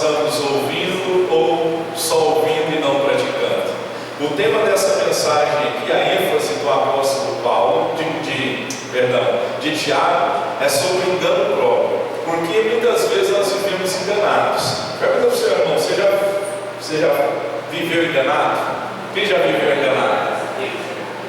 estamos ouvindo ou só ouvindo e não praticando? O tema dessa mensagem aqui, a ênfase do apóstolo Paulo, de Tiago, é sobre o engano próprio, porque muitas vezes nós vivemos enganados. Pergunta para o seu irmão, você já viveu enganado? Quem já viveu enganado?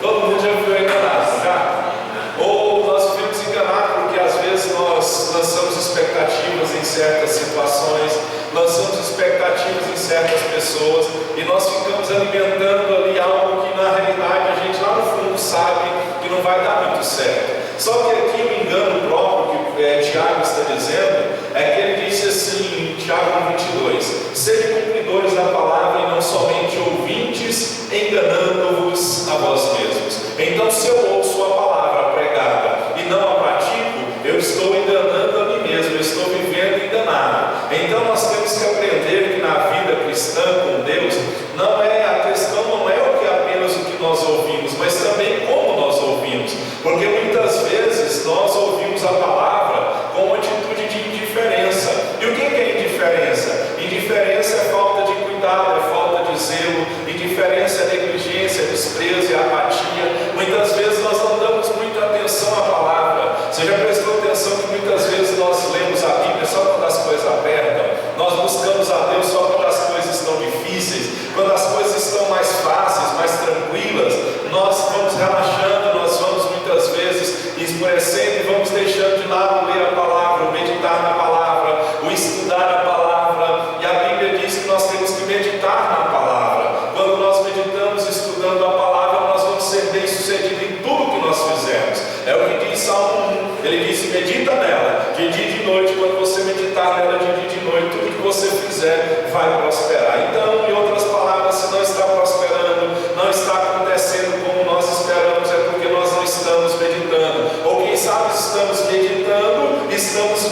Todo mundo já viveu enganado, já? Ou nós vivemos enganados porque às vezes nós lançamos expectativas em certas situações, lançamos expectativas em certas pessoas e nós ficamos alimentando ali algo que na realidade a gente lá no fundo sabe que não vai dar muito certo. Só que aqui o engano próprio que Tiago está dizendo é que ele disse assim em Tiago 22: sede cumpridores da palavra e não somente ouvintes, enganando-vos a vós mesmos. Então, se eu ouço a palavra pregada e não a pratico, eu estou enganando a mim mesmo, eu estou vivendo enganado. Então nós temos que aprender que na vida cristã com Deus, a questão não é o que apenas o que nós ouvimos, mas também como nós ouvimos. Porque muitas vezes nós ouvimos a palavra com uma atitude de indiferença. E o que é indiferença? Indiferença é falta de cuidado, é falta de zelo. Indiferença é negligência, é desprezo, é apatia. Muitas vezes nós não damos muita atenção à palavra. Você já prestou atenção que muitas vezes nós lemos a Bíblia só quando as coisas apertam? Nós buscamos a Deus só quando as coisas estão difíceis, quando as coisas estão mais fáceis, mais tranquilas. Nós vamos relaxando, nós vamos muitas vezes esmorecendo e vamos deixando de lado ler a palavra, o meditar na palavra, o estudar a palavra. E a Bíblia diz que nós temos que meditar na palavra. Quando nós meditamos estudando a palavra, nós vamos ser bem-sucedidos em tudo que nós fizermos. É o que diz Salmo 1. Ele diz: medita nela de dia e de noite. Quando você meditar nela de dia e de noite, tudo que você fizer vai prosperar. Então, em outras palavras, se não está prosperando, não está acontecendo como nós esperamos, é porque nós não estamos meditando. Ou quem sabe estamos meditando, estamos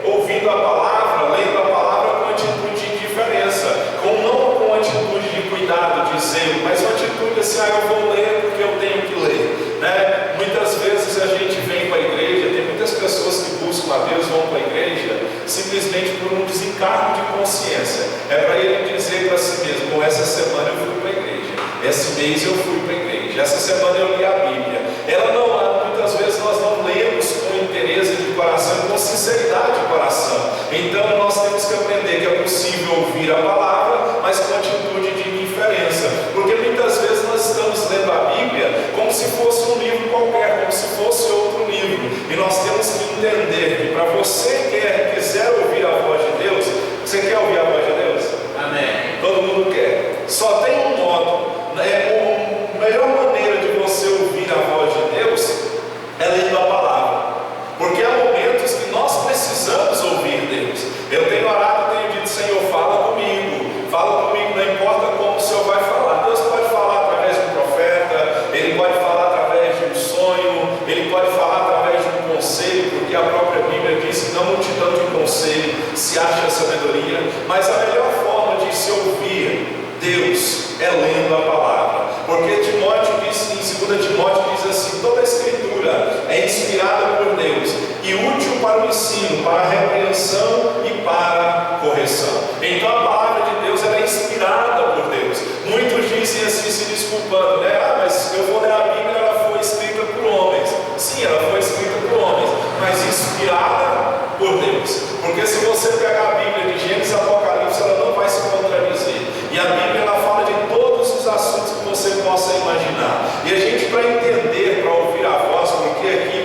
ouvindo a palavra, lendo a palavra com atitude de indiferença, não com atitude de cuidado, de zelo, mas uma atitude assim: eu vou ler porque eu tenho que ler, né? Muitas vezes a gente vem para a igreja, tem muitas pessoas que buscam a Deus, vão para a igreja simplesmente por um desencargo de consciência. É para ele dizer para si mesmo: essa semana eu fui para a igreja, esse mês eu fui para a igreja, essa semana eu li a Bíblia. Muitas vezes nós não lemos com interesse de coração, com sinceridade de coração. Então nós temos que aprender que é possível ouvir a palavra, mas com atitude de indiferença, porque muitas vezes nós estamos lendo a Bíblia como se fosse um livro qualquer, como se fosse outro livro, e nós temos que entender que para você que quiser ouvir a voz de Deus, você quer ouvir a voz de Deus? Amém. Todo mundo quer. Só tem um modo, a melhor maneira de você ouvir a voz de Deus é lendo a palavra, porque há momentos que nós precisamos ouvir Deus. Eu tenho orado, tenho dito: Senhor, fala comigo, não importa como o Senhor vai falar. Deus pode falar através de um profeta, Ele pode falar através de um sonho, Ele pode falar através de um conselho, porque a própria Bíblia diz que na multidão de conselho se acha a sabedoria. Mas a melhor forma de se ouvir Deus é lendo a palavra, porque Timóteo diz, em 2 Timóteo diz assim: toda a escritura é inspirada por Deus e útil para o ensino, para a repreensão e para a correção. Então a palavra de Deus ela é inspirada por Deus. Muitos dizem assim, se desculpando, mas eu vou ler a Bíblia, ela foi escrita por homens. Sim, ela foi escrita por homens, mas inspirada por Deus. Porque se você pegar a Bíblia de Gênesis a Apocalipse, ela não vai se contradizer. E a Bíblia ela fala de todos os assuntos que você possa imaginar. E a gente, para entender, para ouvir a voz, porque aqui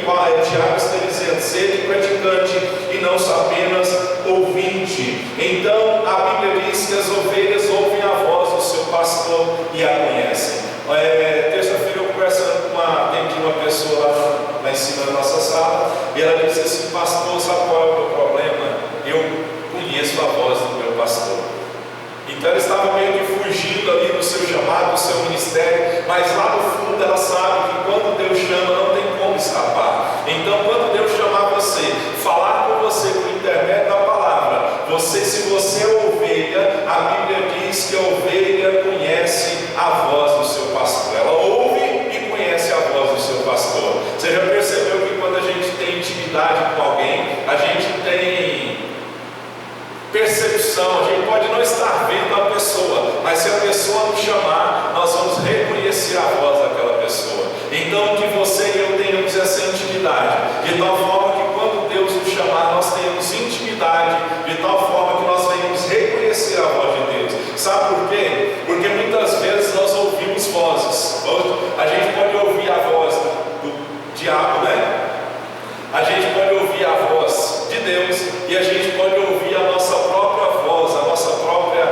Tiago está dizendo: sede praticante e não só apenas ouvinte. Então a Bíblia diz que as ovelhas ouvem a voz do seu pastor e a conhecem. Terça-feira eu conversando atendi uma pessoa lá em cima da nossa sala, e ela disse assim: pastor, sabe qual é o meu problema? Eu conheço a voz do meu pastor. Então ela estava meio que fugindo ali do seu chamado, do seu ministério, mas lá no fundo ela sabe que quando Deus chama não tem como escapar. Então quando Deus chamar você, falar com você por intermédio da palavra, se você é ovelha, a Bíblia diz que a ovelha conhece a voz do seu pastor. Ela ouve e conhece a voz do seu pastor. Você já percebeu que quando a gente tem intimidade com alguém, a gente tem percepção percepção, a gente pode não estar vendo a pessoa, mas se a pessoa nos chamar, nós vamos reconhecer a voz daquela pessoa. Então, que você e eu tenhamos essa intimidade, de tal forma que quando Deus nos chamar, nós tenhamos intimidade, de tal forma que nós venhamos reconhecer a voz de Deus. Sabe por quê? Porque muitas vezes nós ouvimos vozes. A gente pode ouvir a voz do diabo, né? A gente pode ouvir a voz de Deus e a gente pode ouvir a nossa própria voz, a nossa própria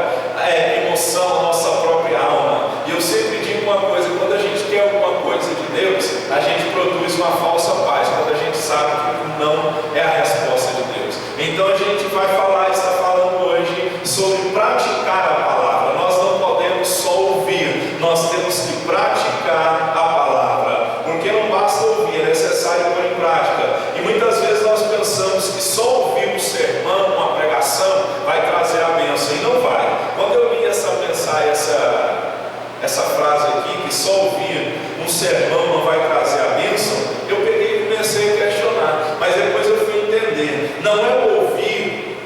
emoção, a nossa própria alma. E eu sempre digo uma coisa: quando a gente quer alguma coisa de Deus, a gente produz uma falsa paz, quando a gente sabe que não é a resposta de Deus. Então a gente vai está falando hoje sobre praticar a palavra. Nós não podemos só ouvir, nós temos que praticar a palavra, porque não basta ouvir, é necessário pôr em prática. E muitas vezes nós pensamos que só ouvir um sermão, uma pregação, vai trazer a bênção, e não vai. Quando eu li essa mensagem, essa frase aqui, que só ouvir um sermão não vai trazer a bênção, eu peguei e comecei a questionar, mas depois eu fui entender. Não é o ouvir,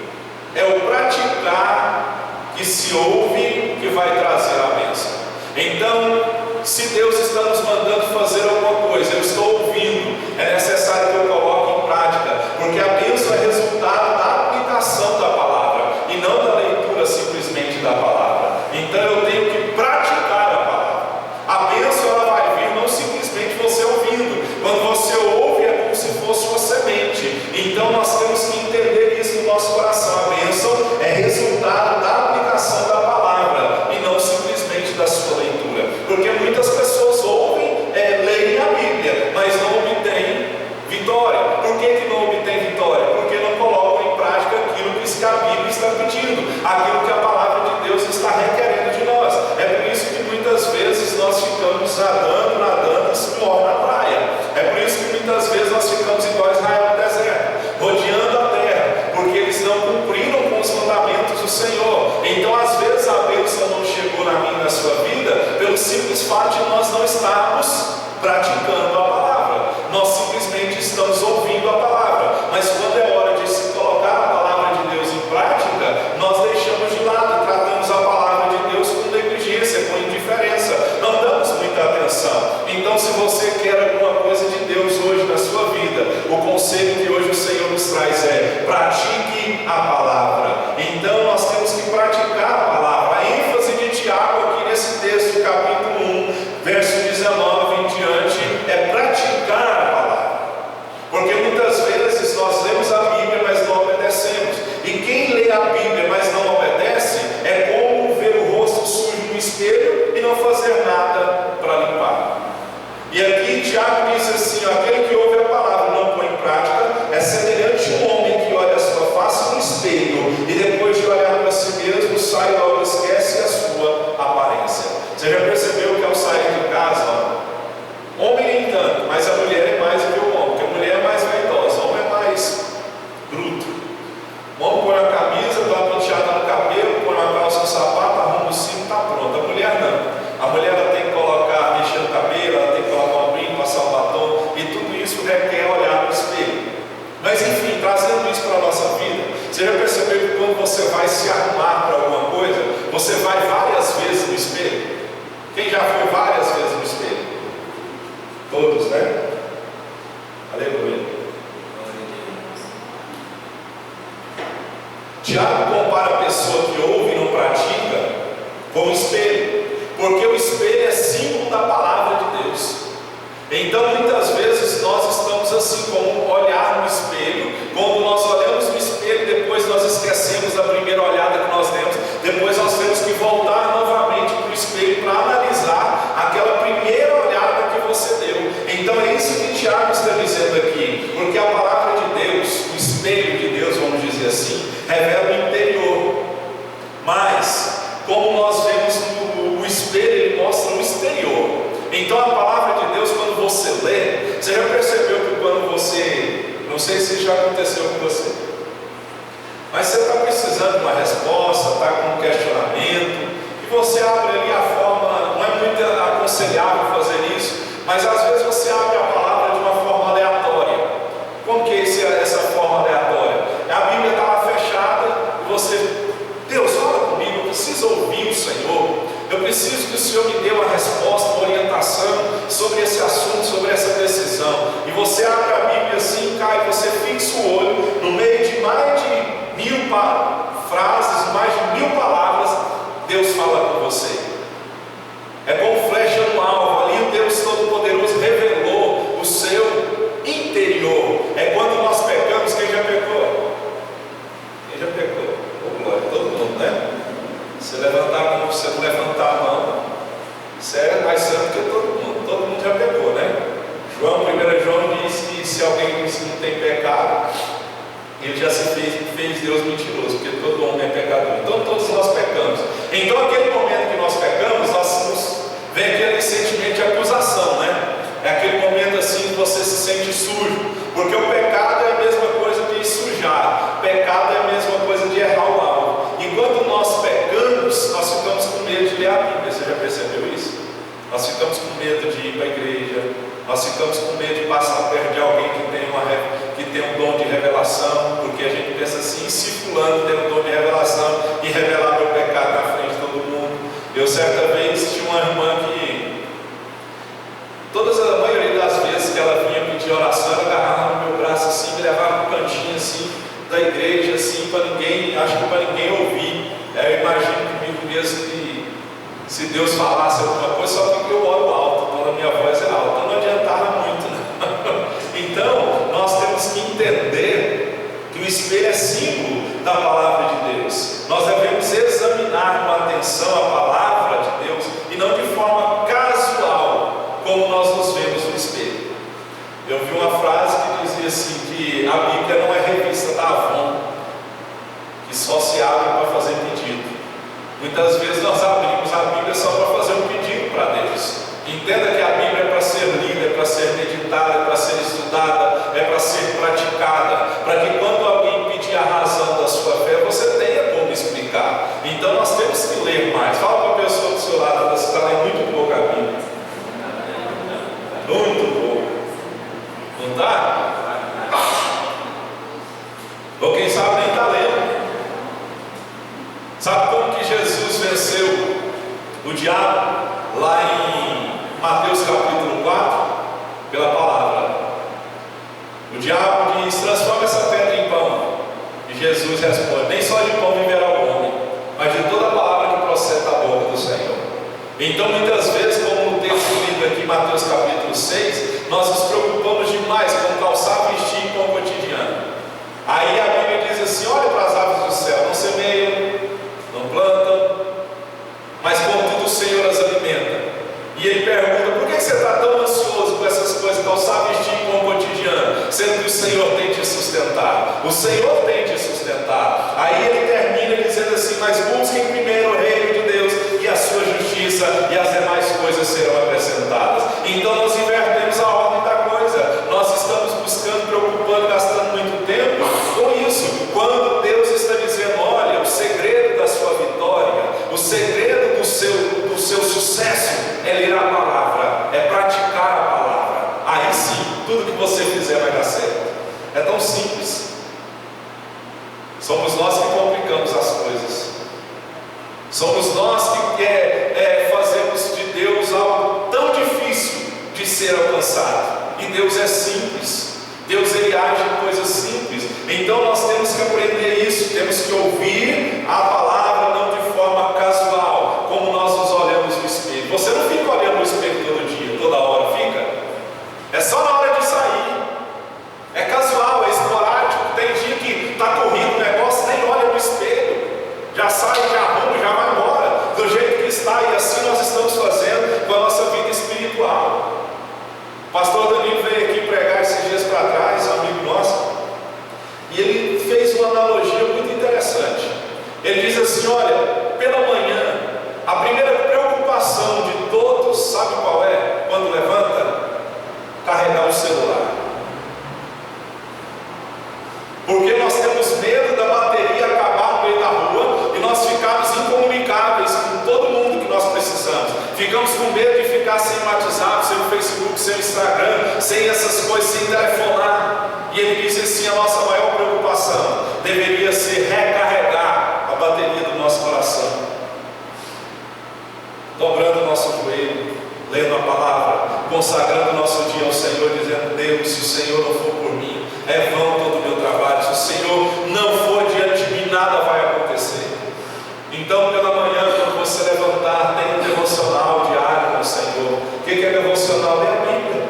é o praticar que se ouve que vai trazer a bênção. Então, se Deus está nos mandando fazer alguma coisa, eu estou ouvindo, é necessário que eu coloque em prática, porque a bênção é resultado da aplicação da palavra e não da leitura simplesmente da palavra. Então eu tenho que praticar a palavra. A bênção ela vai vir não simplesmente você ouvindo. Quando você ouve é como se fosse uma semente. Então nós temos que entender isso no nosso coração. A bênção é resultado da aplicação da palavra e não simplesmente da sua leitura. Porque muitas pessoas ouvem, leem a Bíblia, mas não obtêm vitória. Por que não obtém vitória? Porque não colocam em prática aquilo que a Bíblia está pedindo, aquilo que a palavra de Deus está requerendo de nós. É por isso que muitas vezes nós ficamos nadando e se morre na praia. É por isso que muitas vezes nós ficamos igual a Israel no deserto, rodeando a terra, porque eles não cumpriram com os mandamentos do Senhor. Então às vezes a bênção não chegou na minha e na sua vida pelo simples fato de nós não estarmos praticando a palavra. Nós simplesmente estamos ouvindo a palavra, mas quando é hora de se colocar a palavra de Deus em prática, nós deixamos de lado, tratamos a palavra de Deus com negligência, com indiferença, não damos muita atenção. Então, se você quer alguma coisa de Deus hoje na sua vida, o conselho que hoje o Senhor nos traz é: pratique a palavra. Então nós temos que praticar a palavra. A ênfase de Tiago aqui nesse texto, capítulo 1, verso 19 em diante, é praticar a palavra. Porque muitas vezes nós lemos a Bíblia, mas não obedecemos. E quem lê a Bíblia, mas não obedece, é como ver o rosto sujo no espelho e não fazer nada para limpar. E aqui Tiago diz assim: aquele que ouve a palavra e não põe em prática é semelhante a um homem que olha a sua face no espelho e depois de olhar para si mesmo sai e logo esquece a sua aparência. Você já percebeu que ao sair de casa, homem nem tanto, mas a mulher é mais do que o homem, porque a mulher é mais vaidosa, o homem é mais bruto. O homem põe uma camisa, dá uma penteada no cabelo, põe uma calça, um sapato, arruma o cinto, está pronto. A mulher não. A mulher ela tem que colocar, mexer no cabelo, ela tem que colocar um brinco, passar um batom, e tudo isso requer olhar no espelho. Mas enfim, trazendo isso para a nossa vida, você já percebeu que quando você vai se arrumar para alguma coisa, você vai várias vezes no espelho? Quem já foi várias vezes no espelho? Todos, né? Aleluia. Tiago compara a pessoa que ouve e não pratica com o espelho, porque o espelho é símbolo da palavra de Deus. Então muitas vezes nós estamos assim, como olhar no espelho. Quando nós olhamos no espelho, depois nós esquecemos da primeira olhada que nós demos, depois nós temos que voltar novamente para o espelho para analisar aquela primeira olhada que você deu. Então é isso que Tiago está dizendo aqui, porque a palavra de Deus, o espelho de Deus, vamos dizer assim, revela o interior, mas como nós vemos o espelho, ele mostra o exterior. Então a palavra de Deus, quando você lê, você já percebeu que quando você, não sei se já aconteceu com você, mas você está precisando de uma resposta, está com um questionamento, e você abre ali a forma, não é muito aconselhável fazer isso, mas às vezes você abre a palavra de uma forma aleatória. Como que é essa forma aleatória? A Bíblia está lá fechada, e você alguém que não tem pecado, ele já se fez Deus mentiroso, porque todo homem é pecador. Então todos nós pecamos. Então aquele momento que nós pecamos, vem aquele sentimento de acusação, né? É aquele momento assim que você se sente sujo, porque o pecado é a mesma coisa de sujar, pecado é a mesma coisa de errar o alvo. E quando nós pecamos, nós ficamos com medo de ler a Bíblia. Você já percebeu isso? Nós ficamos com medo de ir para a igreja, nós ficamos com medo de passar perto de alguém que tem um dom de revelação, porque a gente pensa assim: se fulano tem um dom de revelação e revelar meu pecado na frente de todo mundo. Eu certa vez tinha uma irmã que, a maioria das vezes que ela vinha pedir oração, ela agarrava no meu braço assim, me levava no cantinho assim da igreja, assim, para ninguém, acho que para ninguém ouvir. Eu imagino comigo mesmo que se Deus falasse alguma coisa, só que eu oro alto, então a minha voz é alta, não adiantava muito, né? Então, nós temos que entender que o espelho é símbolo da palavra de Deus. Nós devemos examinar com atenção a palavra de Deus e não de forma casual, como nós nos vemos no espelho. Eu vi uma frase que dizia assim, que a Bíblia não é revista da Avon, que só se abre para fazer pedido. Muitas vezes nós abrimos a Bíblia só para fazer um pedido para Deus. Entenda que a Bíblia é para ser lida, é para ser meditada, é para ser estudada, é para ser praticada, para que quando alguém pedir a razão da sua fé, você tenha como explicar. Então nós temos que ler mais. Fala para a pessoa do seu lado, você está lendo muito pouco a Bíblia. Muito pouco. Não está? Ou quem sabe nem está lendo. Sabe como que Jesus venceu o diabo? Lá em Mateus capítulo 4, pela palavra. O diabo diz: transforma essa pedra em pão. E Jesus responde: nem só de pão viverá o homem, mas de toda a palavra que procede da boca do Senhor. Então muitas vezes, como o texto lido aqui em Mateus capítulo 6, nós nos preocupamos demais com calçar, vestir e pão cotidiano. Aí a Bíblia diz assim: olha para as aves do céu, não semeiam, não plantam, mas contudo o Senhor as alimenta. E ele pergunta: por que você está tão ansioso com essas coisas, calçar, vestir e pão cotidiano, sendo que o Senhor tem te sustentado? O Senhor tem te sustentado. Aí ele termina dizendo assim: mas busquem primeiro o reino de Deus e a sua justiça, e as demais coisas serão acrescentadas. Então nós invertemos a ordem da coisa. Nós estamos buscando, preocupando, gastando muito tempo com isso, quando Deus está dizendo: olha, o segredo da sua vitória, o segredo do seu sucesso é ler a palavra, é praticar a palavra. Aí sim, tudo que você fizer vai dar certo. É tão simples. Somos nós que complicamos as coisas. Somos nós que fazemos de Deus algo tão difícil de ser alcançado. E Deus é simples. Deus ele age em coisas simples. Então nós temos que aprender isso. Temos que ouvir a palavra não de forma casual, como nós nos olhamos no espelho. Você não fica olhando no espelho todo dia, toda hora, fica? É só na hora de sair. É casual, é esporádico. Tem dia que está corrido o negócio, nem olha no espelho. Já sai, já arruma, já vai embora. Do jeito que está, e assim nós estamos fazendo com a nossa vida espiritual. O pastor Danilo veio aqui pregar esses dias para trás, um amigo nosso, e ele fez uma analogia muito interessante. Ele diz assim: olha, pela manhã, a primeira preocupação de todos, sabe qual é? Quando levanta? Carregar o celular. Porque nós temos medo da bateria acabar no meio da rua e nós ficarmos incomunicáveis com todo mundo que nós precisamos. Ficamos com medo de ficar sem WhatsApp, sem Facebook, sem Instagram, sem essas coisas, sem telefonar. E ele diz assim: a nossa maior preocupação deveria ser recarregar a bateria do nosso coração, dobrando o nosso joelho, lendo a palavra, consagrando o nosso dia ao Senhor, dizendo: Deus, se o Senhor não for por mim, é vão todo o meu trabalho. Se o Senhor não for diante de mim, nada vai acontecer. Então, pela manhã, quando você levantar, tenha um devocional diário com o Senhor. O que é devocional? É a Bíblia.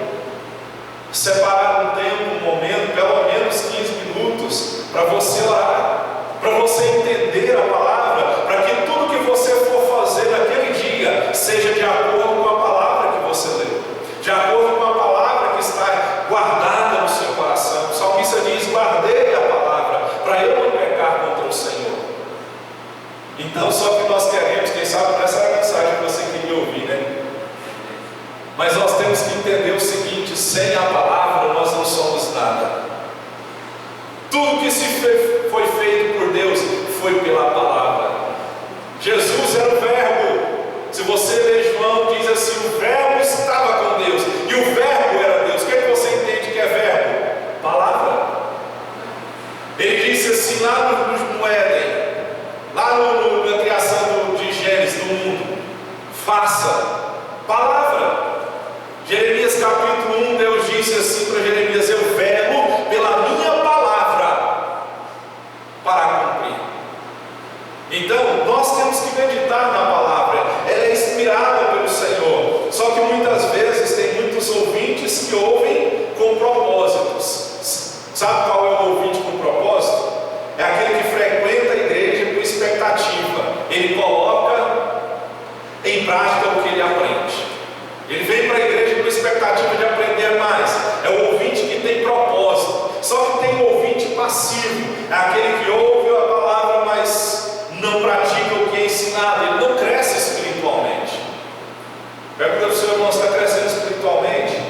Separar um tempo, um momento, pelo menos 15 minutos, para você orar, para você entender a palavra, para que tudo que você for fazer naquele dia seja de acordo com a palavra que você leu, de acordo com a palavra que está guardada no seu coração. Não só que nós queremos, quem sabe essa era a mensagem que você queria ouvir, né? Mas nós temos que entender o seguinte: sem a palavra nós não somos nada. Tudo que foi feito por Deus foi pela palavra. Jesus era o Verbo. Se você ler João, diz assim: o Verbo estava com Deus e o Verbo era Deus. O que é que você entende que é Verbo? Palavra. Ele disse assim lá no Éden, lá na criação de Gênesis, do mundo: faça. Palavra. Jeremias capítulo 1, Deus disse assim para Jeremias: eu velo pela minha palavra para cumprir. Então nós temos que meditar na palavra. Ela é inspirada pelo Senhor. Só que muitas vezes tem muitos ouvintes que ouvem com propósitos. Sabe qual é o ouvinte com propósito? É aquele que frequenta a igreja com expectativa. Ele coloca em prática o que ele aprende. Ele vem para a igreja com expectativa de aprender mais. É o ouvinte que tem propósito. Só que tem o ouvinte passivo. É aquele que ouve a palavra, mas não pratica o que é ensinado. Ele não cresce espiritualmente. Pergunta para o seu irmão: está crescendo espiritualmente?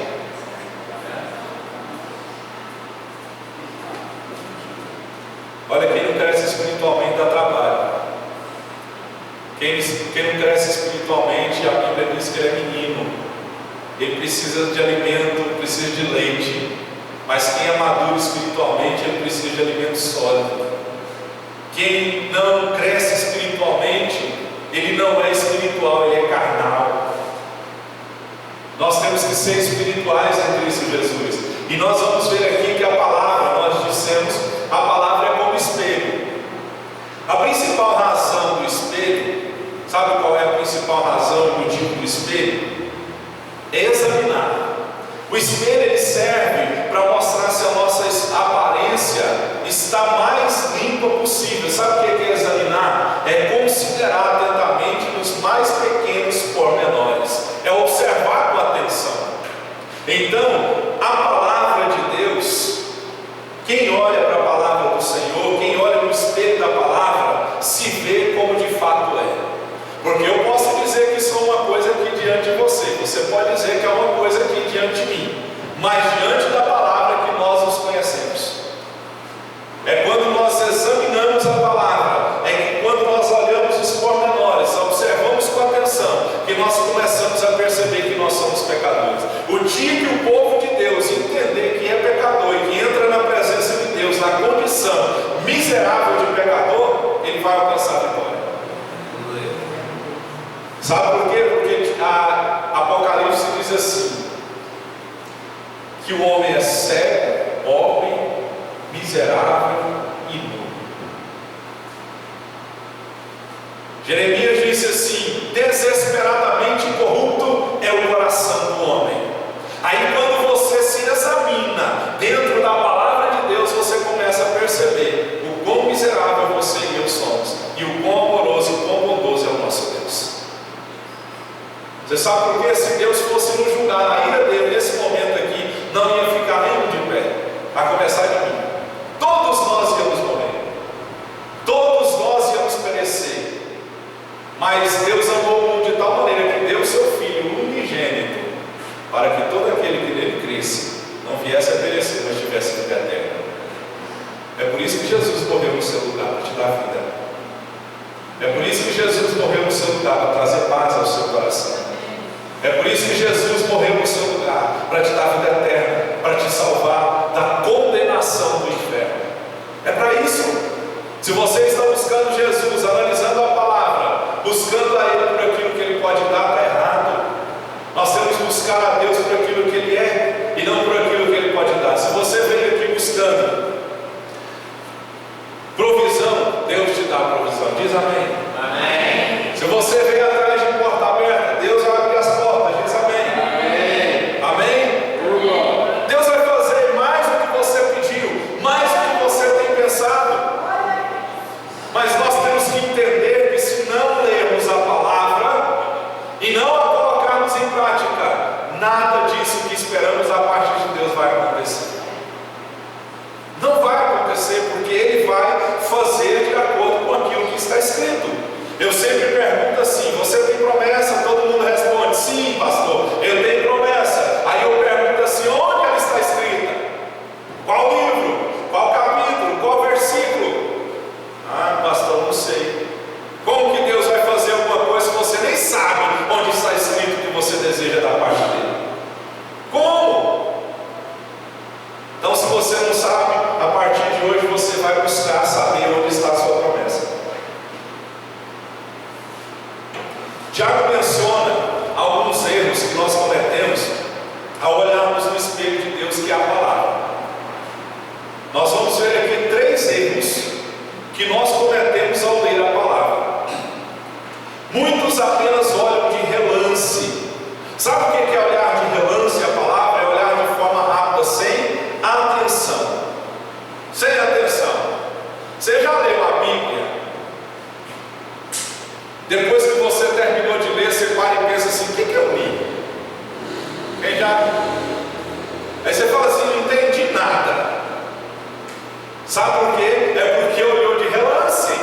Olha, quem não cresce espiritualmente dá trabalho. Quem não cresce espiritualmente, a Bíblia diz que ele é menino. Ele precisa de alimento, precisa de leite. Mas quem é maduro espiritualmente, ele precisa de alimento sólido. Quem não cresce espiritualmente, ele não é espiritual, ele é carnal. Nós temos que ser espirituais em Cristo Jesus. E nós vamos ver aqui que a palavra, nós dissemos, a palavra é como espelho. A principal razão do espelho, sabe qual é a principal razão e motivo do espelho? É examinar. O espelho ele serve para mostrar se a nossa aparência está mais limpa possível. Sabe o que é examinar? É considerar atentamente nos mais pequenos pormenores. É observar com atenção. Então, a palavra de Deus, quem olha para a palavra do Senhor, quem olha no espelho da palavra, se vê como de fato é. Porque eu posso dizer que sou uma coisa aqui diante de você, você pode dizer que é uma coisa aqui diante de mim, mas diante da palavra que nós nos conhecemos. É quando nós examinamos a palavra, é que quando nós olhamos os pormenores, observamos com atenção, que nós começamos a perceber que nós somos pecadores. O dia que o povo de Deus entender que é pecador e que entra na presença de Deus na condição miserável de pecador, ele vai alcançar a vitória. Sabe por quê? Porque a Apocalipse diz assim: que o homem é cego, pobre, miserável e nu. Jeremias disse assim: desesperadamente corrupto é o coração do homem. Aí quando você se examina dentro da palavra de Deus, você começa a perceber o quão miserável você e eu somos, e o quão amoroso e o quão bondoso é o nosso Deus. Você sabe por quê? Se Deus fosse nos julgar na ira dele nesse momento aqui, não ia ficar nenhum de pé, a começar de mim. Todos nós íamos morrer, todos nós íamos perecer. Mas Deus amou o mundo de tal maneira que deu seu Filho unigênito, para que todo aquele que nele cresce não viesse a perecer, mas tivesse vida eterna. É por isso que Jesus morreu no seu lugar, para te dar vida. É por isso que Jesus morreu no seu lugar, para trazer paz ao seu coração. É por isso que Jesus morreu no seu lugar, para te dar vida eterna, para te salvar da condenação do inferno. É para isso. Se você está buscando Jesus, analisando a palavra, buscando a Ele por aquilo que Ele pode dar, está errado. Nós temos que buscar a Deus por aquilo que Ele é e não por aquilo que Ele pode dar. Se você veio aqui buscando provisão, Deus te dá provisão. Diz amém. Amém. Se você veio atrás de porta aberta, Deus vai abrir as portas. Diz amém. Amém. Amém. Deus vai fazer mais do que você pediu, mais do que você tem pensado. Mas nós temos que entender que se não lermos a palavra e não a colocarmos em prática, nada disso que esperamos da parte de Deus vai acontecer. Não vai acontecer, porque Ele vai fazer de acordo com aquilo que está escrito. Eu sei. Como que Deus vai fazer alguma coisa se você nem sabe onde está escrito que você deseja da parte dele? Como? Então, se você não sabe, a partir de hoje você vai buscar saber onde está a sua promessa. Tiago menciona alguns erros que nós cometemos ao olharmos no espelho de Deus, que é a palavra. Nós vamos ver aqui 3 erros que nós cometemos ao ler a palavra. Muitos apenas olham de relance. Sabe o que é olhar de relance a palavra? É olhar de forma rápida, sem atenção. Sem atenção. Você já leu a Bíblia? Depois que você terminou de ler, você para e pensa assim: o que eu li? Quem já? Aí você fala assim: não entendi nada. Sabe por quê? É porque olhou de relance,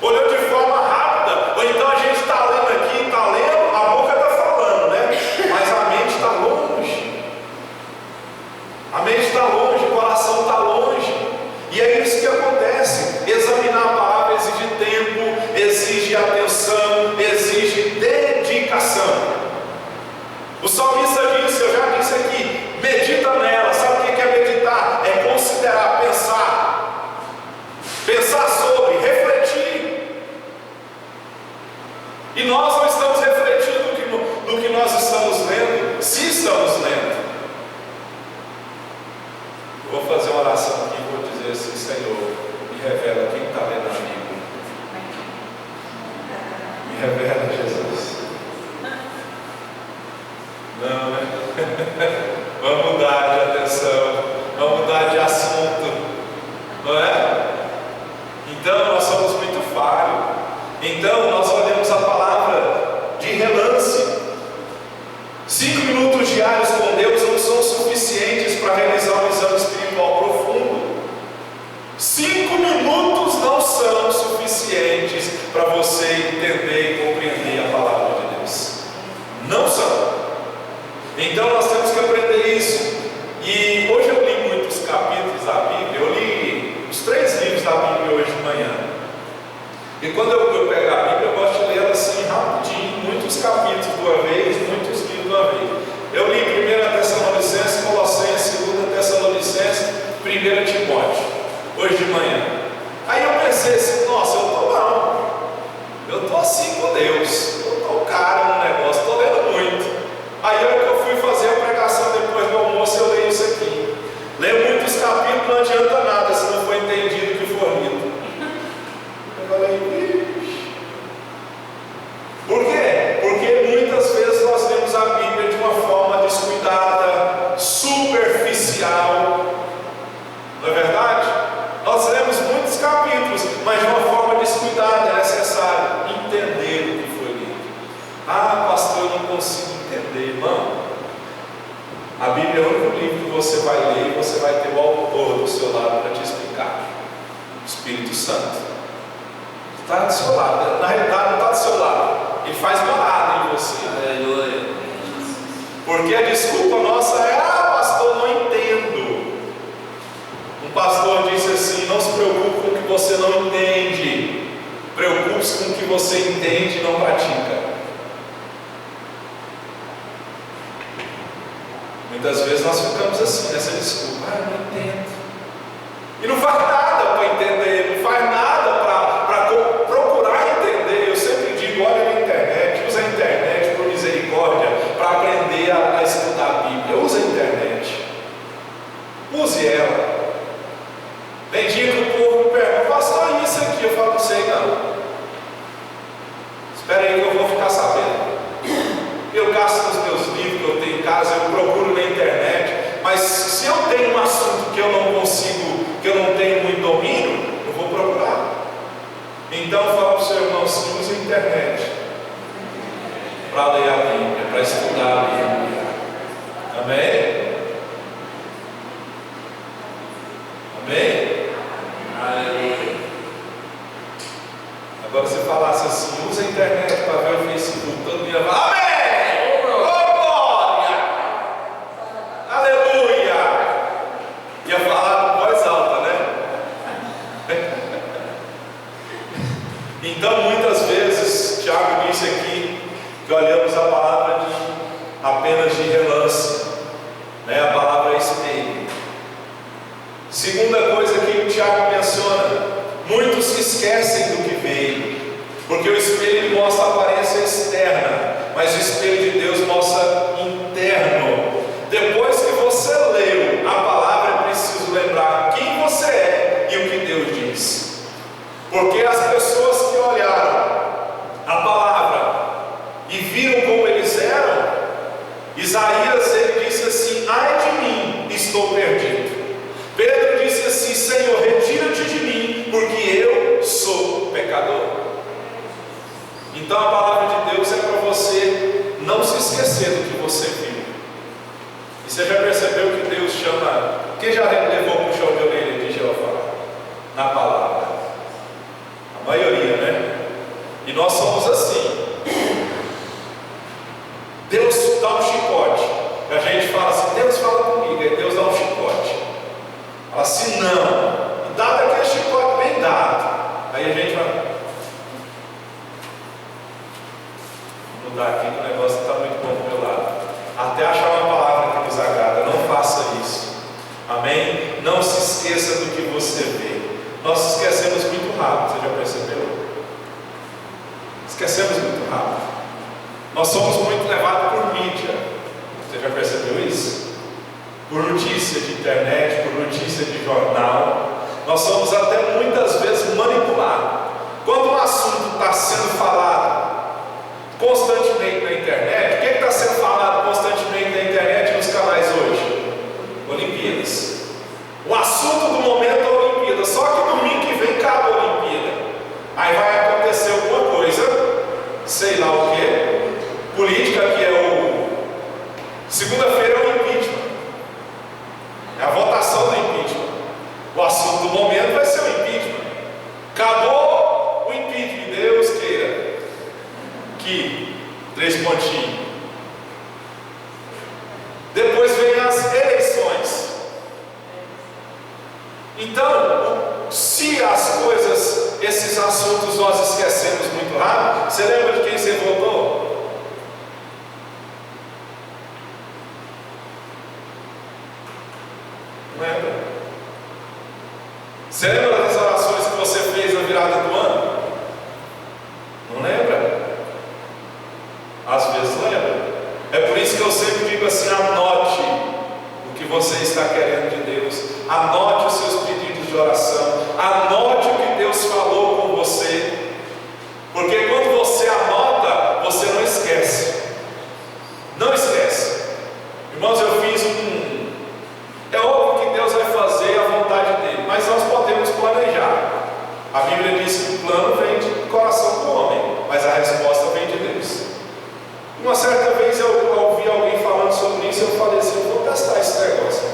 olhou de forma rápida. Ou então a gente está lendo aqui, está lendo, a boca está falando, né? Mas a mente está longe. A mente está longe, o coração está longe. E é isso que acontece. Examinar a palavra exige tempo, exige atenção, exige dedicação. O salmista disse, eu já disse aqui, medita nela. Sabe o que é meditar? É considerar, pensar sobre, refletir. E nós não estamos refletindo no que nós estamos lendo, se estamos lendo. Eu vou fazer uma oração aqui e vou dizer assim: Senhor, me revela quem está lendo a Bíblia. Me revela, Jesus. Não, né? Vamos mudar de atenção, vamos mudar de assunto, não é? Então nós somos muito falhos. Então nós olhamos a palavra de relance. 5 minutos diários com Deus não são suficientes para realizar um exame espiritual profundo. 5 minutos não são suficientes para você entender e compreender a palavra de Deus. Não são. Então nós temos que aprender isso. E hoje eu li muitos capítulos da Bíblia. Eu li os 3 livros da Bíblia hoje de manhã. E quando eu pego a Bíblia, eu gosto de ler ela assim rapidinho, muitos capítulos de uma vez, muitos livros de uma vez. Eu li 1 Tessalonicenses, Colossenses, 2 Tessalonicenses, 1 Timóteo, hoje de manhã. Aí eu pensei assim: nossa, eu estou não. Eu estou assim com Deus. Eu estou caro no negócio, estou lendo muito. Aí hora que eu fui fazer a pregação depois do almoço, eu leio isso aqui. Leio muitos capítulos, não adianta nada se não for entendido o que for lido. Eu falei: por quê? Porque muitas vezes nós lemos a Bíblia de uma forma descuidada, superficial. Não é verdade? Nós lemos muitos capítulos, mas de uma forma descuidada. É necessário entender o que foi lido. Ah, pastor, eu não consigo entender. Irmão, a Bíblia é o único livro que você vai ler e você vai ter o autor do seu lado para te explicar. O Espírito Santo está do seu lado. Na realidade não está do seu lado, ele faz morada em você. Aleluia. Porque a desculpa nossa é: ah, pastor, não entendo. Um pastor disse assim: não se preocupe com o que você não entende, preocupe-se com o que você entende e não pratica. Muitas vezes nós ficamos assim, nessa desculpa: ah, eu não entendo. E não faz nada para entender, não faz nada para procurar entender. Eu sempre digo: olha na internet, usa a internet por misericórdia para aprender a estudar a Bíblia. Usa a internet, use ela. Tem dia que o povo me pergunta: pastor, isso aqui? Eu falo: não sei não. Espera aí que eu vou ficar sabendo. Eu gasto nos meus livros que eu tenho em casa, eu procuro na internet. Mas se eu tenho um assunto que eu não consigo, que eu não tenho muito domínio, eu vou procurar. Então eu falo para o seu irmão: sim, use a internet para ler a Bíblia, para estudar a Bíblia. Amém? Amém? Aleluia. Agora se falasse assim: usa a internet para ver o Facebook, todo mundo ia falar: amém! que o Tiago menciona: muitos se esquecem do que veio, porque o espelho mostra a aparência externa, mas o espelho de Deus mostra interno. Depois que você leu a palavra, é preciso lembrar quem você é e o que Deus diz, porque as pessoas que olharam a palavra e viram como eles eram, Isaías, ele disse assim: ai de mim, estou perdido. Pedro disse assim: Senhor, retira-te de mim, porque eu sou pecador. Então a palavra de Deus é para você não se esquecer do que você viu. E você já percebeu que Deus chama? Quem já levou para o chão de orelha de Jeová? Na palavra. A maioria, né? E nós somos assim. Deus dá um chicote. A gente fala assim: Deus fala comigo. Aí Deus dá um chicote. Fala assim: não. E dado aquele chicote bem dado. Aí a gente vai. Vou mudar aqui que o negócio está muito bom do meu lado. Até achar uma palavra que nos agrada. Não faça isso. Amém? Não se esqueça do que você vê. Nós esquecemos muito rápido. Você já percebeu? Esquecemos muito rápido. Nós somos muito levados por mídia. Você já percebeu isso? Por notícia de internet, por notícia de jornal. Nós somos até muitas vezes manipulados. Quando um assunto está sendo falado constantemente na internet, o que está sendo falado constantemente na internet e nos canais hoje? Olimpíadas. O assunto do momento é a Olimpíada. Só que domingo que vem acaba a Olimpíada. Aí vai acontecer alguma coisa, sei lá o que. Política, que é segunda-feira é o impeachment. É a votação do impeachment. O assunto do momento vai ser o impeachment. Acabou o impeachment. Deus queira que 3 pontinhos. Depois vem as eleições. Então, se as coisas, esses assuntos nós esquecemos muito rápido, você lembra de quem você votou? Lembra? Você lembra das orações que você fez na virada do ano? Não lembra? Às vezes lembra. É por isso que eu sempre digo assim: anote o que você está querendo de Deus, anote os seus pedidos de oração, anote o que Deus falou com você, porque quando você anota, você não esquece. Não esquece. Irmãos, eu fiz é óbvio que Deus vai fazer a vontade dele, mas nós podemos planejar. A Bíblia diz que o plano vem do coração do homem, mas a resposta vem de Deus. Uma certa vez eu ouvi alguém falando sobre isso, eu falei assim: eu vou testar esse negócio.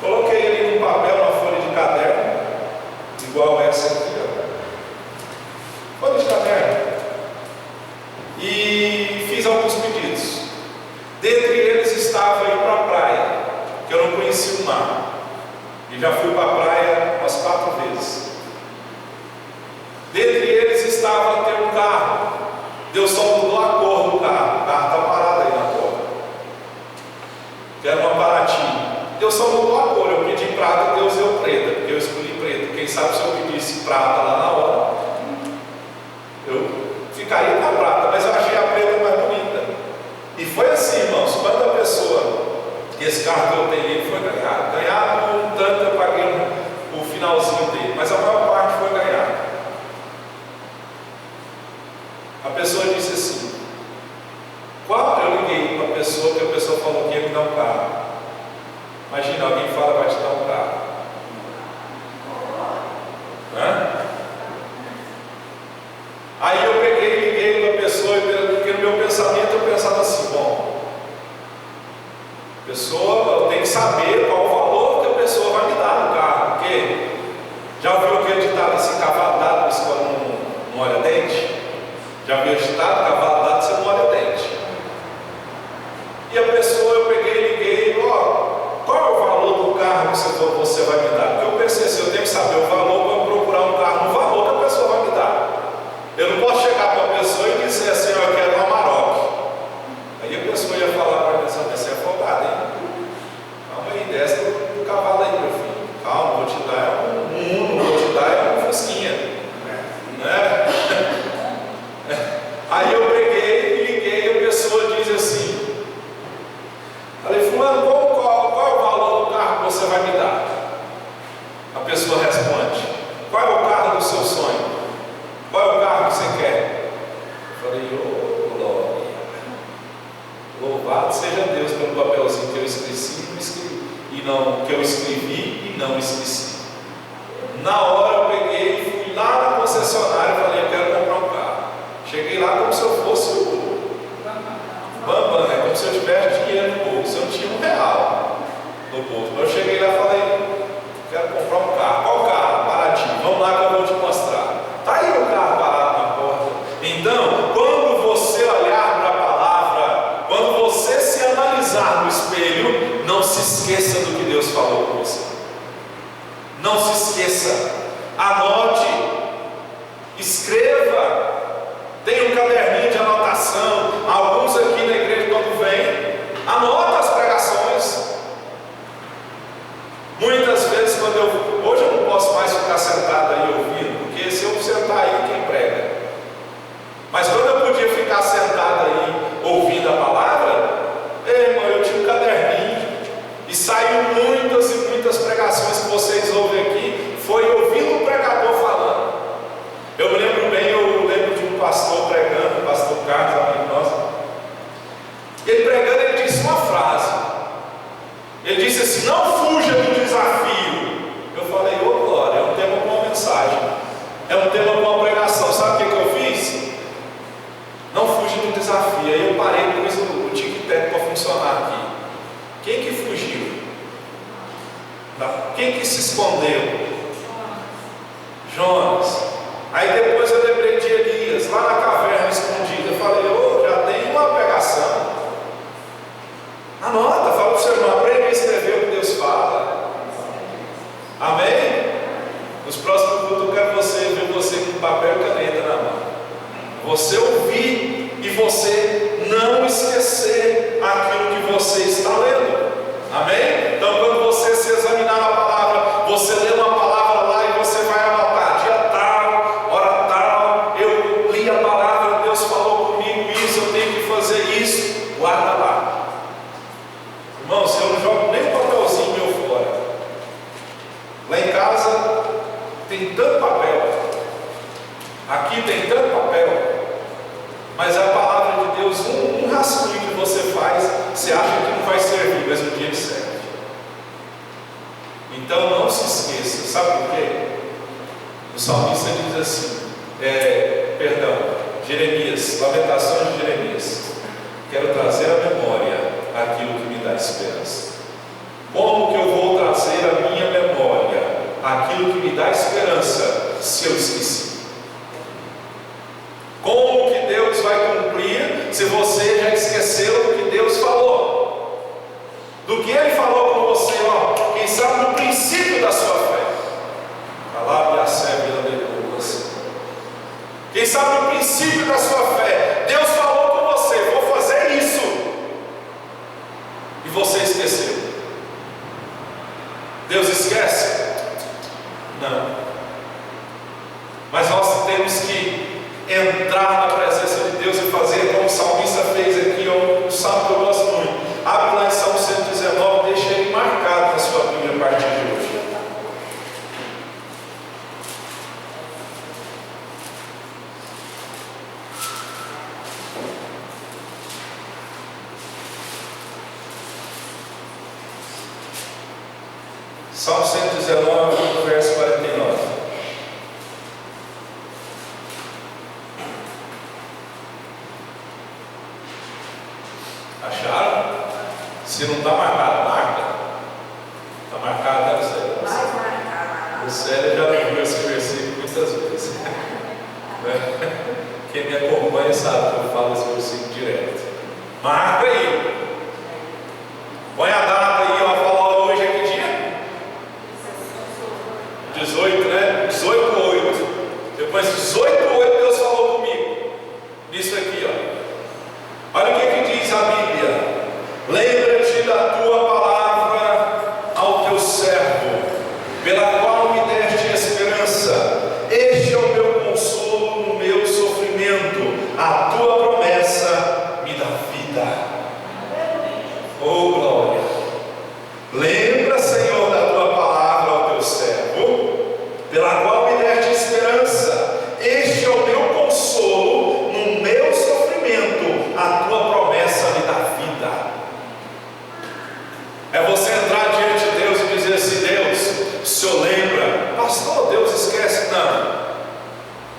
Coloquei ele num papel, uma folha de caderno, igual essa aqui, ó. Folha de caderno. E fiz alguns pedidos. Dentre eles estava ir para a praia, que eu não conhecia o mar, e já fui para a praia umas 4 vezes. Dentre eles estava ter um carro. Deus só mudou a cor do carro. O carro está parado aí na cor, que era uma Paraty. Deus só mudou a cor. Eu pedi prata, Deus deu preta, porque eu escolhi preto. Quem sabe se eu pedisse prata lá na hora, eu ficaria com a prata, mas eu achei a preta mais bonita. E foi assim, irmãos, quando a pessoa, esse carro que eu tenho, ele foi ganhado. Ganhado um tanto, eu paguei o finalzinho dele, mas a maior parte foi ganhado. A pessoa disse assim: qual? Eu liguei para a pessoa, que a pessoa falou que ia me dar um carro. Imagina, alguém fala: vai te dar um carro. Hã? Aí eu peguei e liguei para a pessoa, porque no meu pensamento eu pensava assim: bom, a pessoa, eu tenho que saber qual o valor que a pessoa vai me dar no carro, porque já ouviu aquele ditado assim: cavalo dado não olha dente? Já viu o ditado: cavalo dado você não olha dente? E a pessoa, eu peguei e liguei: ó, qual é o valor do carro que você vai me dar? Porque eu pensei assim: eu tenho que saber o valor para procurar um carro no valor que a pessoa vai me dar. Eu não posso chegar para a pessoa e dizer assim: eu quero uma Amarok. Aí a pessoa ia falar para mim: você é folgado, hein? Calma aí, que eu escrevi e não esqueci. Na hora eu peguei e fui lá na concessionária e falei: eu quero comprar um carro. Cheguei lá como se eu fosse o Bambam, né? Como se eu tivesse dinheiro no bolso. Eu tinha R$1 no bolso. Eu cheguei lá e falei: quero comprar um carro. Qual carro? Baratinho. Vamos lá que eu vou te mostrar. Está aí o carro parado na porta. Então, quando você olhar para a palavra, quando você se analisar no espelho, não se esqueça do que Deus falou com você. Não se esqueça. Anote. Escreva. Tem um caderninho de anotação. Alguns aqui na igreja, quando vem, anota as pregações. Muitas vezes, hoje eu não posso mais ficar sentado aí ouvindo, porque se eu sentar aí, quem prega? Mas quando eu podia ficar sentado aí ouvindo a palavra, irmão, eu tinha um caderninho e saiu muitas e muitas pregações que vocês ouvem aqui, foi ouvindo o pregador falando. Eu me lembro bem, eu lembro de um pastor pregando, o pastor Carlos, amigo nosso. Ele pregando, ele disse uma frase. Ele disse assim: não fuja do desafio. Eu falei: ô glória, é um tema com uma mensagem, é um tema com uma pregação. Sabe o que eu fiz? Não fuja do desafio. Aí eu parei e pus o tic-tac para funcionar aqui. Quem que fugiu? Quem que se escondeu? Jonas. Aí depois eu lembrei de Elias, lá na caverna escondida. Eu falei: já tem uma pregação. Anota, fala para o seu irmão, aprende a escrever o que Deus fala. Amém? Nos próximos cultos eu quero ver você com papel e caneta na mão. Você ouvir e você não esquecer aquilo que você está lendo. Amém? Então, quando você se examinar na palavra, você lê uma palavra lá e você vai anotar: dia tal, hora tal, eu li a palavra, Deus falou comigo isso, eu tenho que fazer isso. Guarda lá. Irmãos, eu não jogo nem papelzinho meu fora. Lá em casa tem tanto papel, aqui tem tanto papel, mas a palavra de Deus, um rascunho que você faz, você acha que não vai servir, mas um dia ele serve. Então não se esqueça. Sabe por quê? O salmista diz assim, Jeremias, Lamentações de Jeremias: quero trazer à memória aquilo que me dá esperança. Como que eu vou trazer à minha memória aquilo que me dá esperança se eu esqueci? Como que Deus vai cumprir se você já esqueceu do que Deus falou? Do que Ele falou com você, quem sabe no princípio da sua fé. Quem sabe no princípio da sua fé, Deus falou com você: vou fazer isso, e você esqueceu. Deus esquece? Não. Mas nós temos que entrar na presença de Deus e fazer como o salmista fez aqui, um salmo que eu gosto muito. Abre lá em Salmo 119, deixa ele marcado na sua Bíblia a partir de hoje. Salmo 119, verso 49. Acharam? Se não está marcado, marca. Está marcado, deve ser. O Célio já leu esse versículo muitas vezes. Quem me acompanha sabe que eu falo esse versículo direto. Marca aí. Põe a data aí, falou hoje é que dia? 18, né? 18/8. Depois 18/8 Deus falou comigo. Nisso aqui, Olha o que diz a Bíblia: lembra-te da tua palavra ao teu servo, pela qual me deste esperança. Este é o meu consolo no meu sofrimento. A tua promessa me dá vida. Oh glória! Lembra, Senhor, da tua palavra ao teu servo, pela qual me deste esperança. Este é o meu consolo no meu sofrimento. A tua promessa me dá vida. É você entrar diante de pastor, Deus esquece. Não.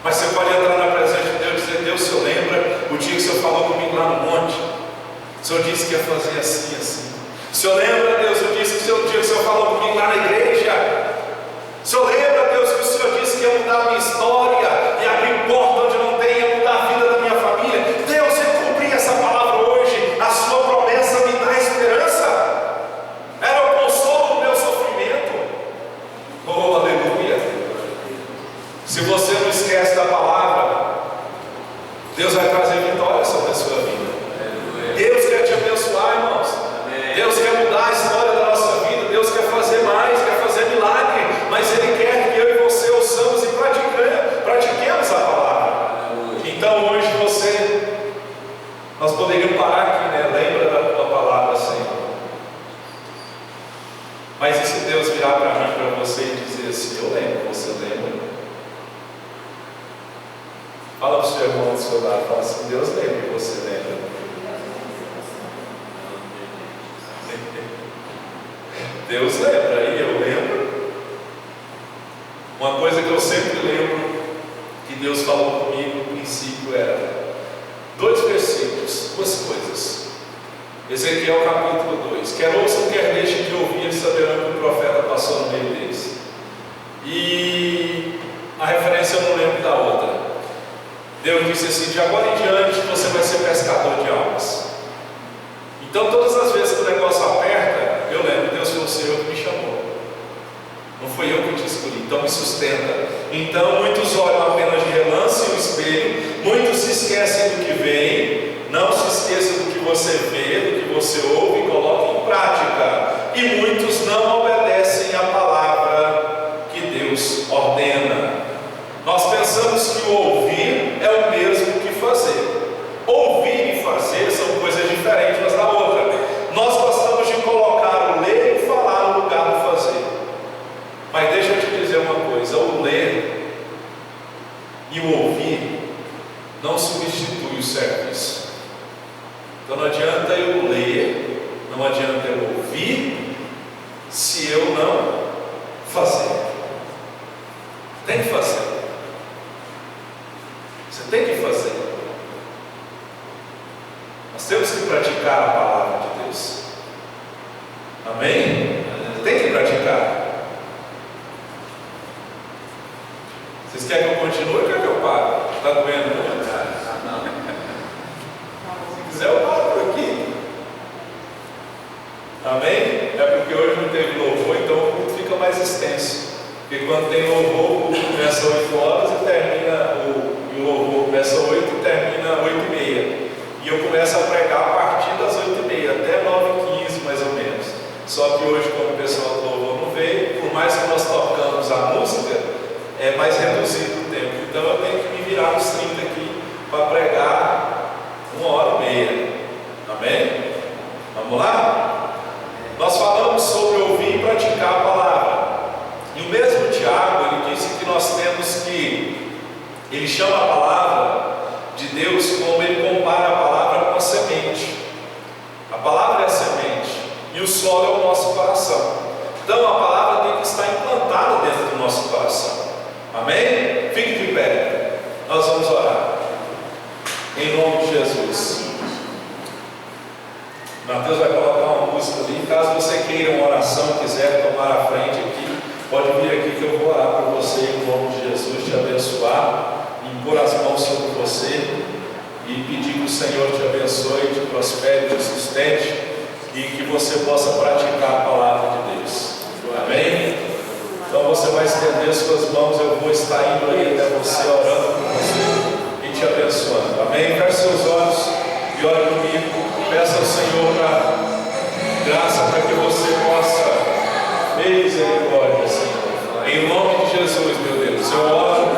Mas você pode entrar na presença de Deus e dizer: Deus, o Senhor lembra o dia que o Senhor falou comigo lá no monte? O Senhor disse que ia fazer assim, assim. O Senhor lembra, Deus, o dia que o Senhor falou comigo lá na igreja? O Senhor lembra, Deus, que o Senhor disse que ia mudar a minha história e abrir porta onde não tem, ia mudar a vida da minha família? Deus, eu cumpri essa palavra hoje. A sua promessa me dá esperança. Era o consolo do meu sofrimento. Oh, aleluia. Se você não esquece da palavra, Deus vai trazer vitória sobre a sua vida. Deus quer te abençoar, irmãos. Deus quer mudar a história da nossa vida. Deus quer fazer mais, quer fazer milagre. Mas Ele quer que eu e você ouçamos e pratiquemos a palavra. Então hoje nós poderíamos parar aqui, né? Lembra da tua palavra, Senhor. Mas e se Deus virar para mim, para você e dizer assim: eu lembro, você lembra? Fala para o seu irmão do seu lado, fala assim: Deus lembra, você lembra? Deus lembra, e eu lembro. Uma coisa que eu sempre lembro que Deus falou comigo no princípio era 2 versículos, 2 coisas. Ezequiel capítulo 2: quer ouçam, quer deixem de ouvir, eles saberão que o profeta passou no meio deles. E a referência eu não lembro da outra. Deus disse assim: de agora em diante você vai ser pescador de almas. Então todas as vezes que o negócio aperta, eu lembro: Deus foi o Senhor que me chamou, não fui eu que te escolhi, então me sustenta. Então muitos olham apenas de relance o espelho, muitos se esquecem do que vem. Não se esqueça do que você vê, do que você ouve e coloque em prática. E muitos não obedecem à palavra que Deus ordena. Nós pensamos que o ouvir é o mesmo que fazer. Ouvir e fazer são coisas diferentes umas da outra. Nós gostamos de colocar o ler e falar no lugar do fazer. Mas deixa eu te dizer uma coisa: o ler e o ouvir não substitui o serviço. Então não adianta eu ler, não adianta eu ouvir, se eu não fazer. Tem que fazer. Você tem que fazer. Nós temos que praticar a palavra de Deus. Amém? Tem que praticar. Vocês querem que eu continue ou querem que eu pare? Está doendo muito? Se quiser eu paro por aqui. Amém? É porque hoje não teve louvor, então o culto fica mais extenso. Porque quando tem louvor, o culto começa às 8 horas e termina, o louvor começa às 8 e termina às 8h30. E eu começo a pregar a partir das 8h30 até 9h15 mais ou menos. Só que hoje, como o pessoal do louvor não veio, por mais que nós tocamos a música, é mais reduzido o tempo. Então eu tenho que me virar nos 30 aqui para pregar 1h30. Amém? Vamos lá? Nós falamos sobre ouvir e praticar a palavra. E o mesmo Tiago, ele disse que nós temos que, ele chama a palavra de Deus como ele compara a palavra com a semente. A palavra é a semente e o solo é o nosso coração. Então a palavra tem que estar implantada dentro do nosso coração. Amém? Fique de pé. Nós vamos orar. Em nome de Jesus. Mateus vai colocar uma música ali. Caso você queira uma oração, quiser tomar a frente aqui, pode vir aqui que eu vou orar por você em nome de Jesus, te abençoar, impor as mãos sobre você e pedir que o Senhor te abençoe, te prospere, te sustente e que você possa praticar a palavra de Deus. Amém? Então você vai estender suas mãos, eu vou estar indo aí até você, orando por você e te abençoando. Amém? Feche seus olhos e ore comigo. Peça ao Senhor graça para que você possa misericórdia, Senhor. Em nome de Jesus, meu Deus, eu oro